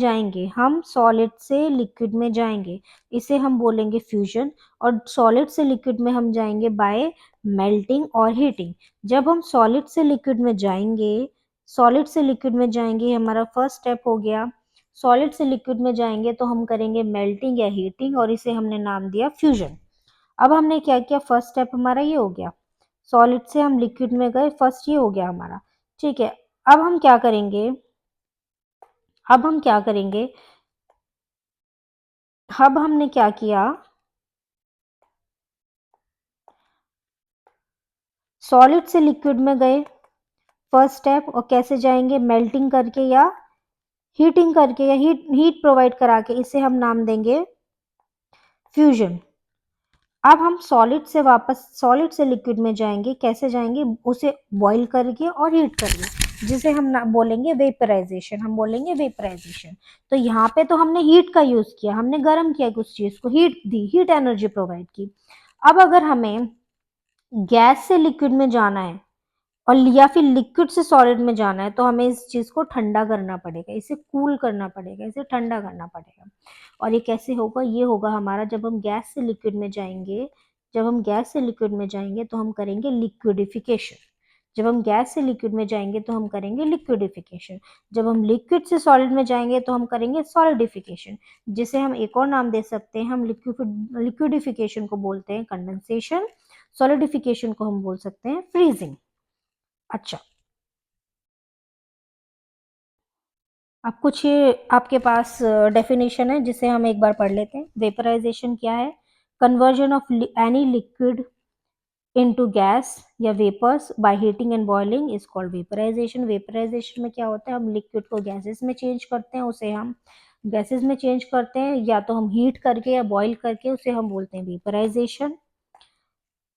जाएंगे, इसे हम बोलेंगे फ्यूजन। और सॉलिड से लिक्विड में हम जाएंगे बाय मेल्टिंग और हीटिंग। जब हम सॉलिड से लिक्विड में जाएंगे, हमारा फर्स्ट स्टेप हो गया। सॉलिड से लिक्विड में जाएंगे तो हम करेंगे मेल्टिंग या हीटिंग, और इसे हमने नाम दिया फ्यूजन। अब हमने क्या किया, फर्स्ट स्टेप हमारा ये हो गया, सॉलिड से हम लिक्विड में गए, फर्स्ट ये हो गया हमारा। ठीक है, अब हम क्या करेंगे, अब हमने क्या किया, सॉलिड से लिक्विड में गए फर्स्ट स्टेप, और कैसे जाएंगे, मेल्टिंग करके या हीटिंग करके या हीट प्रोवाइड करा के, इसे हम नाम देंगे फ्यूजन। अब हम सॉलिड से लिक्विड में जाएंगे, कैसे जाएंगे, उसे बॉईल करके और हीट करके, जिसे हम बोलेंगे वेपराइजेशन। तो यहाँ पे तो हमने हीट का यूज किया, हमने गर्म किया कुछ चीज को, हीट दी, हीट एनर्जी प्रोवाइड की। अब अगर हमें गैस से लिक्विड में जाना है और या फिर लिक्विड से सॉलिड में जाना है, तो हमें इस चीज को ठंडा करना पड़ेगा, इसे कूल करना पड़ेगा, इसे ठंडा करना पड़ेगा। और ये कैसे होगा, ये होगा हमारा जब हम गैस से लिक्विड में जाएंगे, तो हम करेंगे लिक्विडिफिकेशन। जब हम लिक्विड से सॉलिड में जाएंगे तो हम करेंगे सॉलिडिफिकेशन, जिसे हम एक और नाम दे सकते हैं, हम लिक्विडिफिकेशन को बोलते हैं कंडेंसेशन, सॉलिडिफिकेशन को हम बोल सकते हैं फ्रीजिंग। अच्छा, अब कुछ ये आपके पास डेफिनेशन है जिसे हम एक बार पढ़ लेते हैं। वेपराइजेशन क्या है? Conversion of any liquid into gas या vapours by heating and boiling is called vaporisation. Vaporisation में क्या होता है? हम लिक्विड को गैसेस में चेंज करते हैं, उसे हम गैसेस में चेंज करते हैं, या तो हम हीट करके या बॉईल करके, उसे हम बोलते हैं वेपराइजेशन।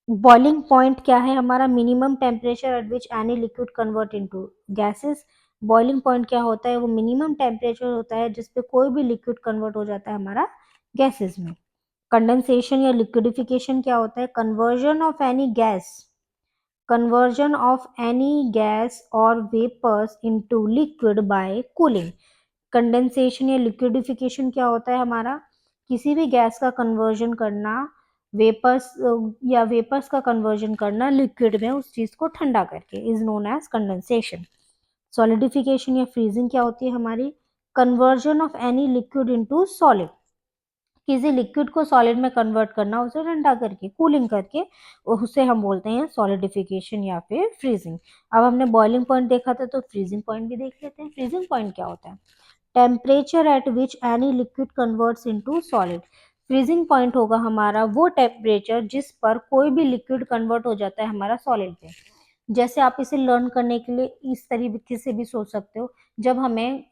बॉइलिंग पॉइंट क्या है हमारा? Minimum temperature at which any liquid convert into gases. Boiling point क्या होता है? वो मिनिमम टेम्परेचर होता है जिसपे कोई भी लिक्विड कन्वर्ट हो जाता है हमारा गैसेस में। कंडेंसेशन या लिक्विडिफिकेशन क्या होता है? कन्वर्जन ऑफ एनी गैस और vapours into liquid by cooling. Condensation या लिक्विडिफिकेशन क्या होता है हमारा? किसी भी गैस का कन्वर्जन करना, वेपर्स या वेपर्स का कन्वर्जन करना लिक्विड में, उस चीज को ठंडा करके, is known as condensation. Solidification या फ्रीजिंग क्या होती है हमारी? Conversion of any liquid into solid. किसी लिक्विड को सॉलिड में कन्वर्ट करना, उसे ठंडा करके, कूलिंग करके, उसे हम बोलते हैं सॉलिडिफिकेशन या फिर फ्रीजिंग। अब हमने बॉइलिंग पॉइंट देखा था, तो फ्रीजिंग पॉइंट भी देख लेते हैं। फ्रीजिंग पॉइंट क्या होता है? Temperature at which any liquid converts into solid. Freezing point होगा हमारा वो टेम्परेचर जिस पर कोई भी लिक्विड कन्वर्ट हो जाता है हमारा सॉलिड पे। जैसे आप इसे लर्न करने के लिए इस तरीके से भी सोच सकते हो, जब हमें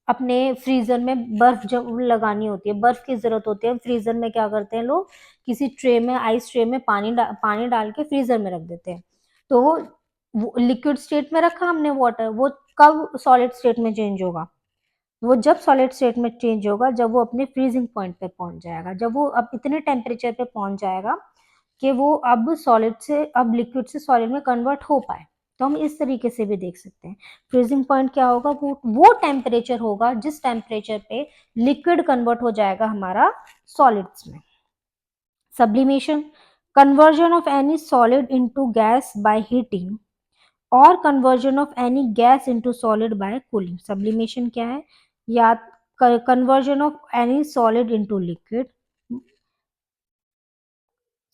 अपने फ्रीजर में बर्फ जब लगानी होती है, बर्फ की जरूरत होती है, फ्रीजर में क्या करते हैं लोग? किसी ट्रे में, आइस ट्रे में पानी डाल के फ्रीजर में रख देते हैं। तो वो लिक्विड स्टेट में रखा हमने वाटर, वो कब सॉलिड स्टेट में चेंज होगा? वो जब सॉलिड स्टेट में चेंज होगा, जब वो अपने फ्रीजिंग पॉइंट पे पहुंच जाएगा, जब वो अब इतने टेम्परेचर पे पहुंच जाएगा कि वो अब सॉलिड से, अब लिक्विड से सॉलिड में कन्वर्ट हो पाए। तो हम इस तरीके से भी देख सकते हैं। फ्रीजिंग पॉइंट क्या होगा? वो टेम्परेचर होगा जिस टेम्परेचर पे लिक्विड कन्वर्ट हो जाएगा हमारा सॉलिड्स में। Sublimation, conversion of any solid into gas by heating और conversion of any gas into solid by cooling. Sublimation क्या है? या conversion of any solid into liquid,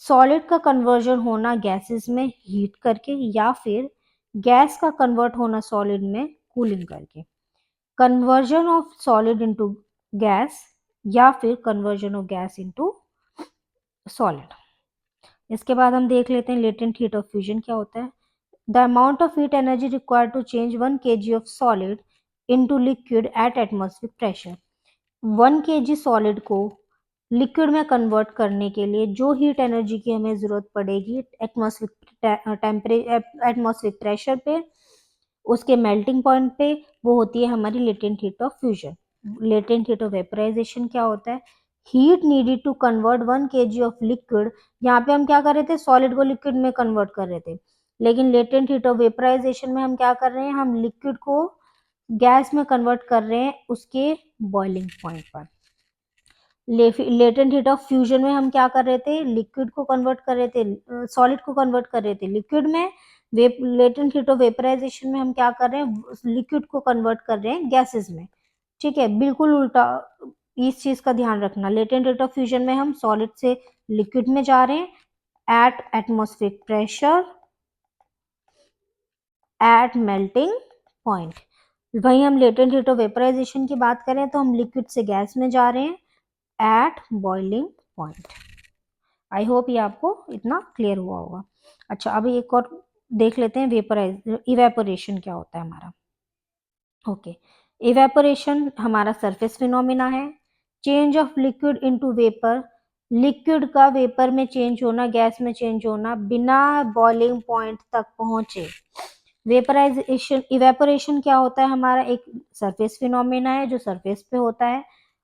solid का कन्वर्जन होना गैसेस में हीट करके, या फिर गैस का कन्वर्ट होना सॉलिड में कूलिंग करके। Conversion of solid into gas, या फिर conversion of gas into solid. इसके बाद हम देख लेते हैं लेटेंट हीट ऑफ फ्यूजन क्या होता है। The amount of heat energy required to change 1 kg of solid into liquid at atmospheric pressure. 1 kg solid को लिक्विड में कन्वर्ट करने के लिए जो हीट एनर्जी की हमें जरूरत पड़ेगी एटमॉस्फेरिक प्रेशर पे, उसके मेल्टिंग पॉइंट पे, वो होती है हमारी latent heat of fusion. Latent heat of vaporisation क्या होता है? Heat needed to convert 1 kg of liquid. यहाँ पे हम क्या कर रहे थे? सॉलिड को लिक्विड में कन्वर्ट कर रहे थे। लेकिन लेटेंट हीट ऑफ वेपराइजेशन में हम क्या कर रहे हैं? हम लिक्विड को गैस में कन्वर्ट कर रहे हैं उसके बॉइलिंग पॉइंट पर। लेटेंट हीट ऑफ फ्यूजन में हम क्या कर रहे थे? लिक्विड को कन्वर्ट कर रहे थे, सॉलिड को कन्वर्ट कर रहे थे लिक्विड में। लेटेंट हीट ऑफ वेपराइजेशन में हम क्या कर रहे हैं? लिक्विड को कन्वर्ट कर रहे हैं गैसेस में। ठीक है, बिल्कुल उल्टा। इस चीज का ध्यान रखना, लेटेंट हीट ऑफ फ्यूजन में हम सॉलिड से लिक्विड में जा रहे हैं eight atmospheric pressure at melting point. वहीं हम लेटेंट हीट ऑफ वेपराइजेशन की बात करें तो हम लिक्विड से गैस में जा रहे हैं at boiling point. I hope ये आपको इतना क्लियर हुआ होगा। अच्छा, अभी एक और देख लेते हैं, इवेपोरेशन क्या होता है हमारा। ओके, इवेपोरेशन हमारा सरफेस फिनोमिना है। Change of liquid into vapour, liquid का वेपर में चेंज होना, गैस में चेंज होना बिना बॉइलिंग पॉइंट तक पहुंचे। वेपराइजेशन, इवेपोरेशन क्या होता है हमारा? एक सरफेस फिनोमेना है जो सरफेस पे होता है,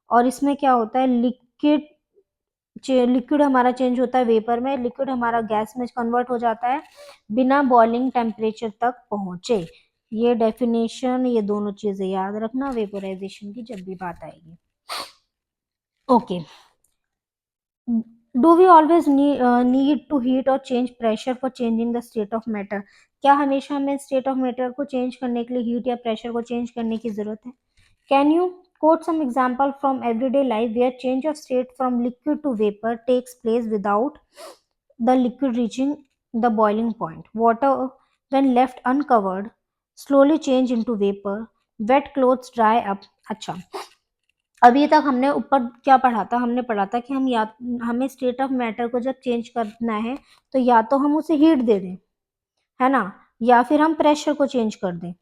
और इसमें क्या होता है? लिक्विड हमारा चेंज होता है वेपर में, लिक्विड हमारा गैस में कन्वर्ट हो जाता है बिना बॉइलिंग टेम्परेचर तक पहुंचे। ये डेफिनेशन, ये दोनों चीजें याद रखना वेपोराइजेशन की जब भी बात आएगी। Okay, do we always need to heat और change pressure for changing the state of matter? क्या हमेशा हमें स्टेट ऑफ मैटर को चेंज करने के लिए हीट या प्रेशर को चेंज करने की जरूरत है? Can you quote some example from everyday life where change of state from liquid to vapor takes place without the liquid reaching the boiling point? Water, when left uncovered slowly change into vapor. Wet clothes dry up. अच्छा, अभी तक हमने ऊपर क्या पढ़ा था? हमने पढ़ा था कि हमें स्टेट ऑफ मैटर को जब चेंज करना है तो या तो हम उसे हीट दे दें, है ना, या फिर हम प्रेशर को चेंज कर दें।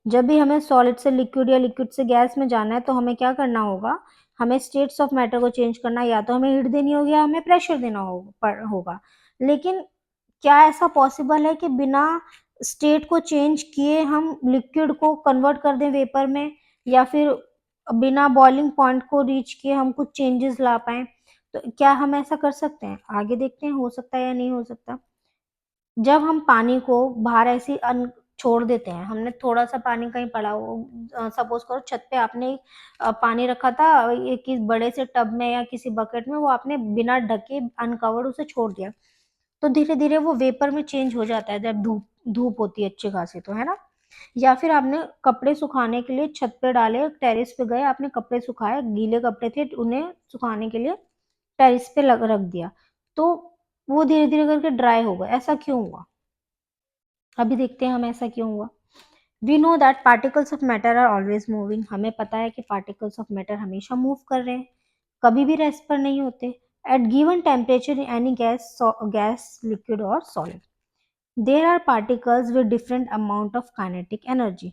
जब भी हमें सॉलिड से लिक्विड या लिक्विड से गैस में जाना है तो हमें क्या करना होगा? हमें स्टेट्स ऑफ मैटर को चेंज करना है, या तो हमें हीट देनी होगी या हमें प्रेशर देना होगा। लेकिन क्या ऐसा पॉसिबल है कि बिना स्टेट को चेंज किए हम लिक्विड को कन्वर्ट कर दें वेपर में, या फिर बिना बॉइलिंग पॉइंट को रीच किए हम कुछ चेंजेस ला पाए? तो क्या हम ऐसा कर सकते हैं? आगे देखते हैं हो सकता है या नहीं हो सकता। जब हम पानी को बाहर ऐसे छोड़ देते हैं, हमने थोड़ा सा पानी कहीं पड़ा हो, सपोज करो छत पे आपने पानी रखा था एक किस बड़े से टब में या किसी बकेट में, वो आपने बिना ढके अनकवर्ड उसे छोड़ दिया, तो धीरे धीरे वो वेपर में चेंज हो जाता है जब धूप धूप होती है अच्छी खासी, तो है ना। या फिर आपने कपड़े सुखाने के लिए छत पे डाले, टेरेस पे गए, आपने कपड़े सुखाए, गीले कपड़े थे उन्हें सुखाने के लिए टेरेस पे रख दिया, तो वो धीरे धीरे करके ड्राई हो गए। ऐसा क्यों हुआ? अभी देखते हैं हम ऐसा क्यों हुआ। We know that particles of matter are always moving. हमें पता है कि पार्टिकल्स ऑफ मैटर हमेशा मूव कर रहे हैं, कभी भी रेस्ट पर नहीं होते। At given temperature in any gas liquid और solid there are particles with different amount of kinetic energy.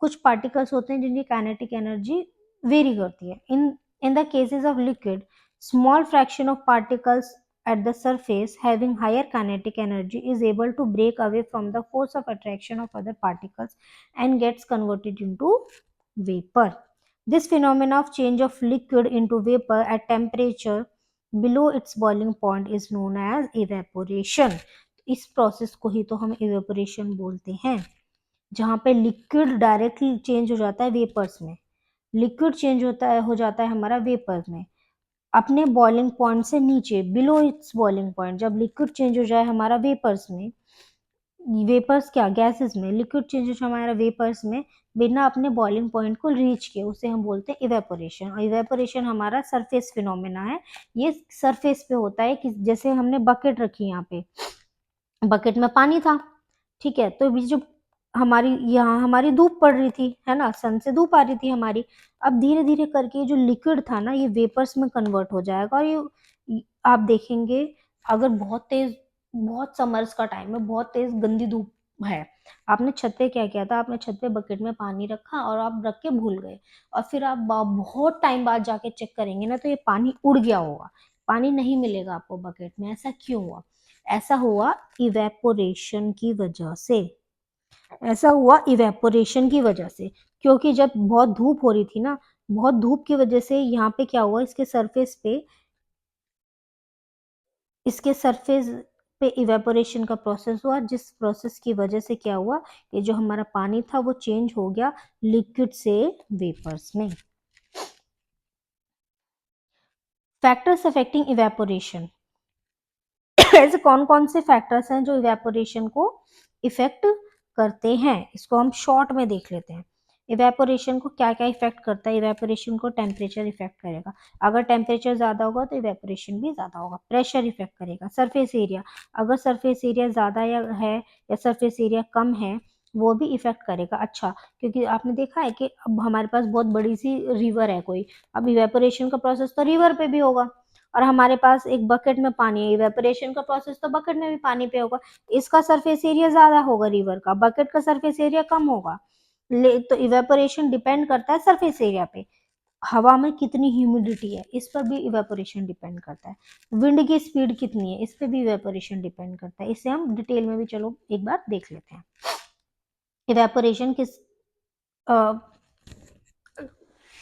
कुछ पार्टिकल्स होते हैं जिनकी काइनेटिक एनर्जी वेरी करती है। In the cases of liquid, small fraction of particles at the surface having higher kinetic energy is able to break away from the force of attraction of other particles and gets converted into vapor. This phenomena of change of liquid into vapor at temperature below its boiling point is known as evaporation. इस process को ही तो हम evaporation बोलते हैं, जहाँ पे liquid directly change हो जाता है वेपर्स में। लिक्विड चेंज हो जाता है हमारा वेपर्स में अपने बॉइलिंग पॉइंट से नीचे, बिलो इट्स बॉइलिंग पॉइंट। जब लिक्विड चेंज हो जाए हमारा वेपर्स में, वेपर्स क्या गैसेस में, लिक्विड चेंज हो जाए हमारा वेपर्स में बिना अपने बॉइलिंग पॉइंट को रीच किए, उसे हम बोलते हैं इवेपोरेशन। और इवेपोरेशन हमारा सरफेस फिनोमेना है। ये सरफेस पे होता है कि जैसे हमने बकेट रखी, यहाँ पे बकेट में पानी था, ठीक है, तो जो हमारी यहाँ हमारी धूप पड़ रही थी, है ना, सन से धूप आ रही थी हमारी। अब धीरे धीरे करके जो लिक्विड था ना, ये वेपर्स में कन्वर्ट हो जाएगा। और ये आप देखेंगे, अगर बहुत समर्स का टाइम है, बहुत तेज गंदी धूप है, आपने छत पे क्या किया था? आपने छत पे बकेट में पानी रखा और आप रख के भूल गए, और फिर आप बहुत टाइम बाद जाके चेक करेंगे ना, तो ये पानी उड़ गया होगा, पानी नहीं मिलेगा आपको बकेट में। ऐसा क्यों हुआ? ऐसा हुआ इवेपोरेशन की वजह से। ऐसा हुआ इवेपोरेशन की वजह से, क्योंकि जब बहुत धूप हो रही थी ना, बहुत धूप की वजह से यहाँ पे क्या हुआ, इसके सरफेस पे इवेपोरेशन का प्रोसेस हुआ, जिस प्रोसेस की वजह से क्या हुआ, ये जो हमारा पानी था वो चेंज हो गया लिक्विड से वेपर्स में। Factors affecting evaporation. ऐसे कौन कौन से फैक्टर्स हैं जो इवेपोरेशन को इफेक्ट करते हैं, इसको हम शॉर्ट में देख लेते हैं। इवेपोरेशन को क्या क्या इफेक्ट करता है? इवेपोरेशन को टेम्परेचर इफेक्ट करेगा, अगर टेम्परेचर ज़्यादा होगा तो इवेपोरेशन भी ज़्यादा होगा। प्रेशर इफेक्ट करेगा। सरफेस एरिया, अगर सरफेस एरिया ज़्यादा या सरफेस एरिया कम है, वो भी इफेक्ट करेगा। अच्छा, क्योंकि आपने देखा है कि अब हमारे पास बहुत बड़ी सी रिवर है कोई, अब इवेपोरेशन का प्रोसेस तो रिवर पे भी होगा, और हमारे पास एक बकेट में पानी है, इवेपोरेशन का प्रोसेस तो बकेट में भी पानी पे होगा। इसका सरफेस एरिया ज्यादा होगा रिवर का, बकेट का सरफेस एरिया कम होगा। तो इवेपोरेशन डिपेंड करता है सरफेस एरिया पे। हवा में कितनी ह्यूमिडिटी है, इस पर भी इवेपोरेशन डिपेंड करता है। विंड की स्पीड कितनी है, इस पर भी इवेपोरेशन डिपेंड करता है। इसे हम डिटेल में भी चलो एक बार देख लेते हैं। इवेपोरेशन किस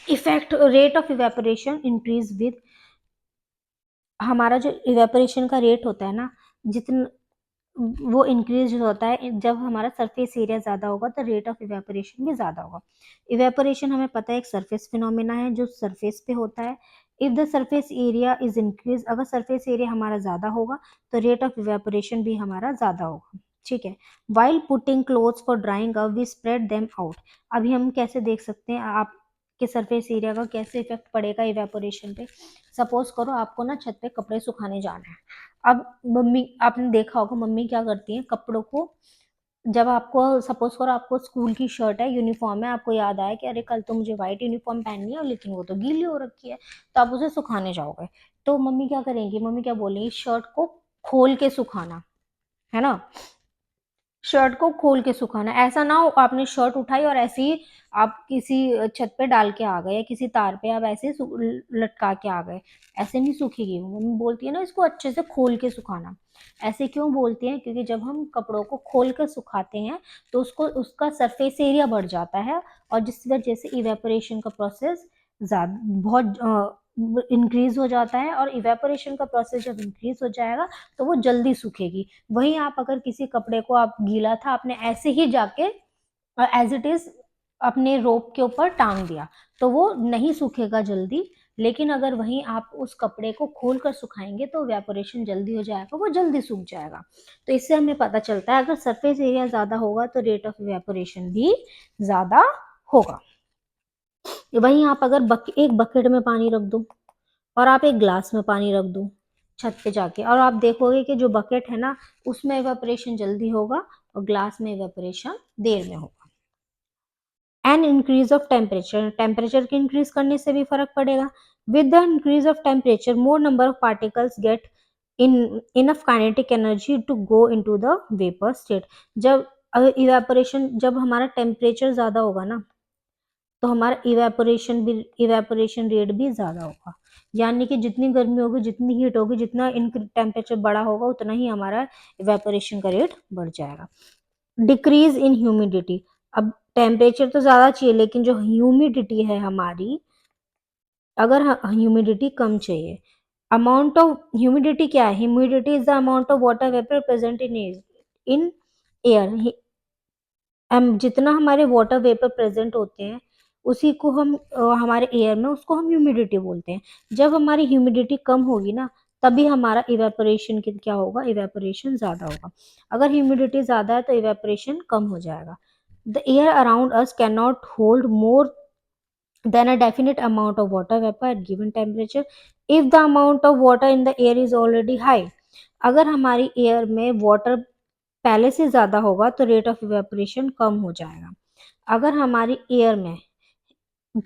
effect, rate of evaporation increase with, हमारा जो इवेपोरेशन का रेट होता है ना, जितना वो इंक्रीज होता है जब हमारा सरफेस एरिया ज़्यादा होगा, तो रेट ऑफ इवेपोरेशन भी ज़्यादा होगा। इवेपोरेशन हमें पता है एक सरफेस फिनोमेना है जो सरफेस पे होता है। If the surface area is increase, अगर सरफेस एरिया हमारा ज़्यादा होगा तो रेट ऑफ इवेपोरेशन भी हमारा ज़्यादा होगा, ठीक है। While putting clothes for drying up we spread them out. अभी हम कैसे देख सकते हैं आपके सरफेस एरिया का कैसे इफेक्ट पड़ेगा इवेपोरेशन पे? सपोज करो आपको ना छत पे कपड़े सुखाने जाना है। अब मम्मी, आपने देखा होगा मम्मी क्या करती हैं, कपड़ों को जब आपको सपोज करो आपको स्कूल की शर्ट है, यूनिफॉर्म है, आपको याद आया कि अरे कल तो मुझे व्हाइट यूनिफॉर्म पहननी है लेकिन वो तो गीली हो रखी है, तो आप उसे सुखाने जाओगे, तो मम्मी क्या करेंगी, मम्मी क्या बोलेंगी, शर्ट को खोल के सुखाना, है ना, शर्ट को खोल के सुखाना। ऐसा ना हो आपने शर्ट उठाई और ऐसे ही आप किसी छत पे डाल के आ गए या किसी तार पे आप ऐसे ही लटका के आ गए, ऐसे नहीं सूखेगी वो। मम्मी बोलती है ना इसको अच्छे से खोल के सुखाना। ऐसे क्यों बोलती हैं, क्योंकि जब हम कपड़ों को खोल कर सुखाते हैं तो उसको उसका सरफेस एरिया बढ़ जाता है और जिस वजह से इवेपोरेशन का प्रोसेस ज्यादा बहुत इंक्रीज हो जाता है, और इवेपोरेशन का प्रोसेस जब इंक्रीज हो जाएगा तो वो जल्दी सूखेगी। वहीं आप अगर किसी कपड़े को आप गीला था आपने ऐसे ही जाके एज इट इज अपने रोप के ऊपर टांग दिया तो वो नहीं सूखेगा जल्दी, लेकिन अगर वहीं आप उस कपड़े को खोल कर सुखाएंगे तो वेपोरेशन जल्दी हो जाएगा, वो जल्दी सूख जाएगा। तो इससे हमें पता चलता है अगर सरफेस एरिया ज्यादा होगा तो रेट ऑफ वेपोरेशन भी ज्यादा होगा। वहीं आप अगर एक बकेट में पानी रख दो और आप एक ग्लास में पानी रख दो छत पे जाके, और आप देखोगे कि जो बकेट है ना उसमें इवेपोरेशन जल्दी होगा और ग्लास में इवेपोरेशन देर में होगा। And increase of temperature, temperature के इंक्रीज करने से भी फर्क पड़ेगा। With the increase of temperature more number of particles get in enough kinetic energy to go into the vapour state. जब इवेपोरेशन, जब हमारा टेम्परेचर ज्यादा होगा ना तो हमारा इवेपोरेशन रेट भी ज्यादा होगा, यानी कि जितनी गर्मी होगी, जितनी हीट होगी, जितना इन टेम्परेचर बड़ा होगा उतना ही हमारा इवेपोरेशन का रेट बढ़ जाएगा। डिक्रीज इन ह्यूमिडिटी, अब टेम्परेचर तो ज्यादा चाहिए लेकिन जो ह्यूमिडिटी है हमारी, अगर ह्यूमिडिटी कम चाहिए, अमाउंट ऑफ ह्यूमिडिटी क्या है, humidity is the amount of water vapour present in air. जितना हमारे वाटर वेपर प्रेजेंट होते हैं उसी को हम हमारे एयर में उसको हम ह्यूमिडिटी बोलते हैं। जब हमारी ह्यूमिडिटी कम होगी ना तभी हमारा इवेपोरेशन क्या होगा, इवेपोरेशन ज्यादा होगा। अगर ह्यूमिडिटी ज्यादा है तो इवेपोरेशन कम हो जाएगा। The air around us can not hold more than a definite amount of water vapour eight given temperature if the amount of water in the air is already high. अगर हमारी air में water पहले से ज्यादा होगा तो rate of evaporation कम हो जाएगा। अगर हमारी एयर में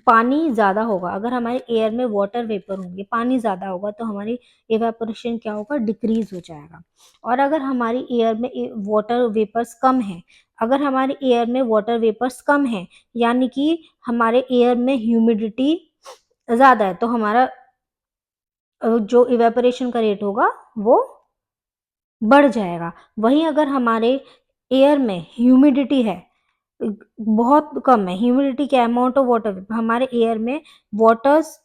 पानी ज्यादा होगा, अगर हमारे एयर में वाटर वेपर होंगे, पानी ज्यादा होगा तो हमारी इवेपोरेशन क्या होगा, डिक्रीज हो जाएगा। और अगर हमारी एयर में वाटर वेपर्स कम है, अगर हमारे एयर में वाटर वेपर्स कम है यानी कि हमारे एयर में ह्यूमिडिटी ज्यादा है तो हमारा जो इवेपोरेशन का रेट होगा वो बढ़ जाएगा। वहीं अगर हमारे एयर में ह्यूमिडिटी है, बहुत कम है ह्यूमिडिटी, क्या अमाउंट ऑफ वाटर हमारे एयर में वाटर्स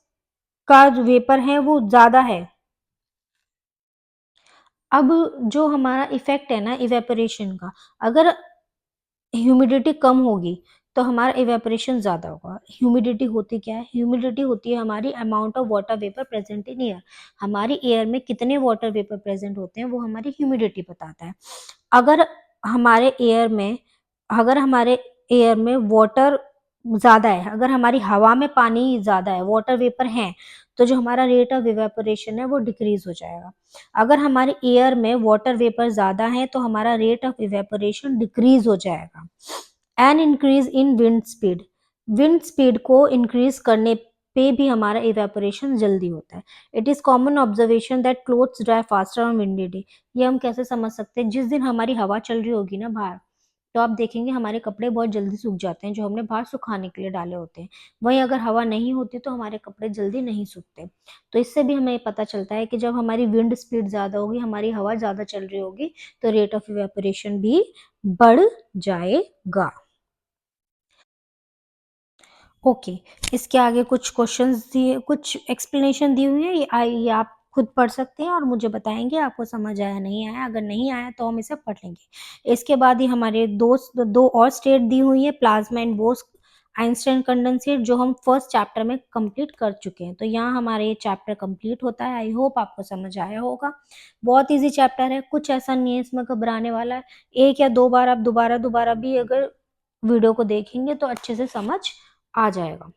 का जो वेपर है वो ज्यादा है। अब जो हमारा इफेक्ट है ना इवेपोरेशन का, अगर ह्यूमिडिटी कम होगी तो हमारा इवेपोरेशन ज्यादा होगा। ह्यूमिडिटी होती क्या है, ह्यूमिडिटी होती है हमारी amount of water vapour present in air. हमारी एयर में कितने वाटर वेपर प्रेजेंट होते हैं वो हमारी ह्यूमिडिटी बताता है। अगर हमारे एयर में अगर हमारे एयर में वाटर ज्यादा है, अगर हमारी हवा में पानी ज्यादा है, वाटर वेपर है, तो जो हमारा रेट ऑफ इवेपोरेशन है वो डिक्रीज हो जाएगा। अगर हमारे एयर में वाटर वेपर ज्यादा है तो हमारा रेट ऑफ इवेपोरेशन डिक्रीज हो जाएगा। And increase in wind speed, wind speed को इंक्रीज करने पे भी हमारा इवेपोरेशन जल्दी होता है। It is common observation that clothes dry faster on windy day. ये हम कैसे समझ सकते हैं, जिस दिन हमारी हवा चल रही होगी ना बाहर तो आप देखेंगे हमारे कपड़े बहुत जल्दी सूख जाते हैं जो हमने बाहर सुखाने के लिए डाले होते हैं। वहीं अगर हवा नहीं होती तो हमारे कपड़े जल्दी नहीं सूखते। तो इससे भी हमें पता चलता है कि जब हमारी विंड स्पीड ज्यादा होगी, हमारी हवा ज्यादा चल रही होगी, तो रेट ऑफ इवेपोरेशन भी बढ़ जाएगा। ओके, इसके आगे कुछ क्वेश्चंस दिए, कुछ एक्सप्लेनेशन दी हुई है, ये आप खुद पढ़ सकते हैं और मुझे बताएंगे आपको समझ आया नहीं आया। अगर नहीं आया तो हम इसे पढ़ लेंगे। इसके बाद ही हमारे दो और स्टेट दी हुई है, plasma and boss Einstein condensate, जो हम फर्स्ट चैप्टर में कंप्लीट कर चुके हैं। तो यहाँ हमारे ये चैप्टर कंप्लीट होता है। आई होप आपको समझ आया होगा। बहुत इजी चैप्टर है, कुछ ऐसा नहीं है इसमें घबराने वाला है। एक या दो बार आप दोबारा दोबारा भी अगर वीडियो को देखेंगे तो अच्छे से समझ आ जाएगा।